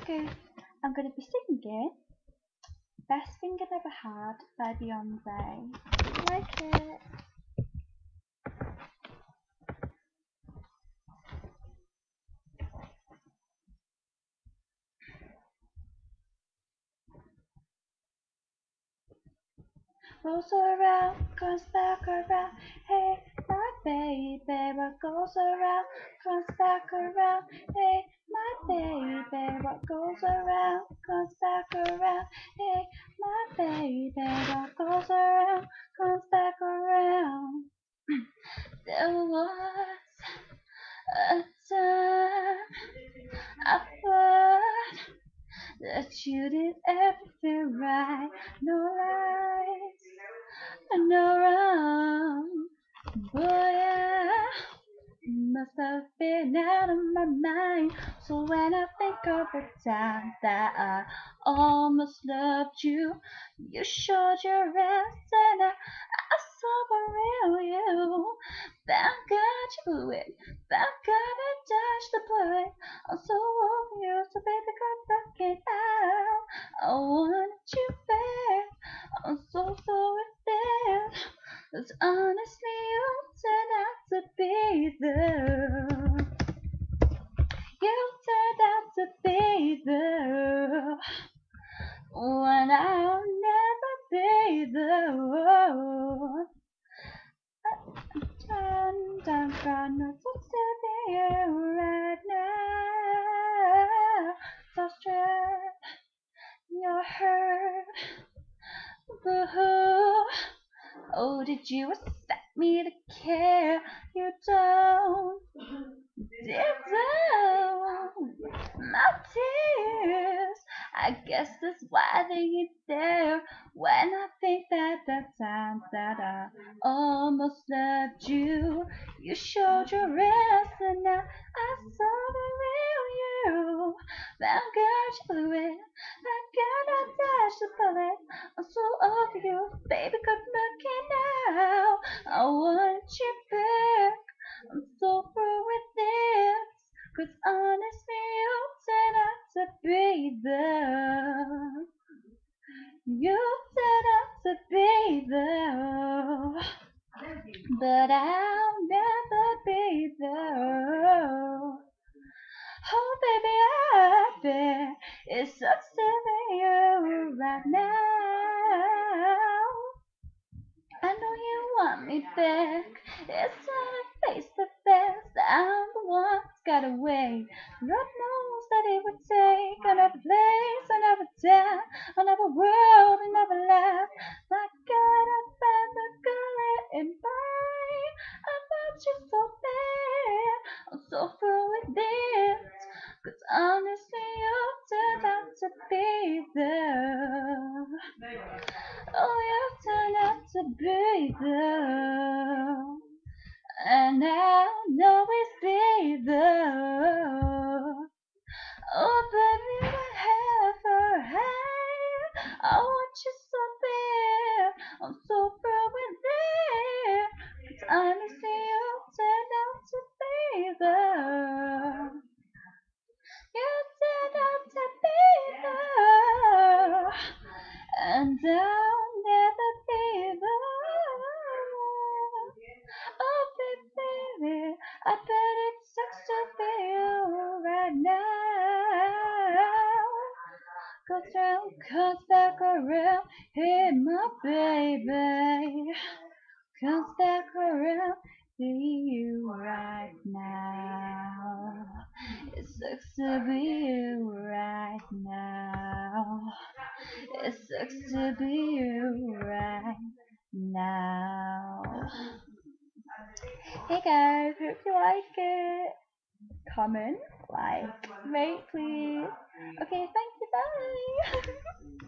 Okay, I'm gonna be singing Best Thing I've Ever Had by Beyonce. Like it. Rolls around, comes back around. Hey, my baby, what goes around, comes back around. Hey, my baby, what goes around, comes back around. Hey, my baby, what goes around, comes back around. There was a time I thought that you did everything right, no lies and no wrong. Boy, I must have been out of my mind. So when I think of the time that I almost loved you, you showed your ass and I saw the real you. Thank God you blew it. Thank God I dodged the bullet. I'm so over you, so baby, come back it out. I wanted you back. I'm so there. 'Cause honestly, you turned out to be there. You turned out to be there. When I'll never be there. I'm gonna talk to you right now. So straight, you're hurt. Boo-hoo. Oh, did you expect me to care? You don't. Deserve my tears. I guess that's why they get there. When I think that the times that I almost loved you, you showed your rest, and now I saw the real you. Thank God you blew it. Thank God I dodged the bullet. I'm so over you, baby. Good looking now. I want you back. I'm so through with this. 'Cause honestly, you turned out to be there. You turned out to be there. But I'll never be there. Oh, baby, I bet it sucks to be you right now. I know you want me back. It's time face to face. I'm the one who's got away. God knows that it would take another place, another time, another world, another life. My God, I found the girl in mine. I thought you so bad. I'm so through with this. 'Cause honestly, you turned out to be there. Oh, you turned out to be there. And I'll always be there. Oh, baby, whatever. Hey, I want you so bad. I'm so through with it. 'Cause honestly, you turned out to be there. You turned out to be there. And I'll never be there. Oh, baby, I bet it sucks to be you right now. Goes round, comes back around. Hey, my baby, comes back around. Be you right now. It sucks to be you right now. It sucks to be you right now. Hey guys, hope you like it. Comment, like, rate please. Okay, thank you, bye.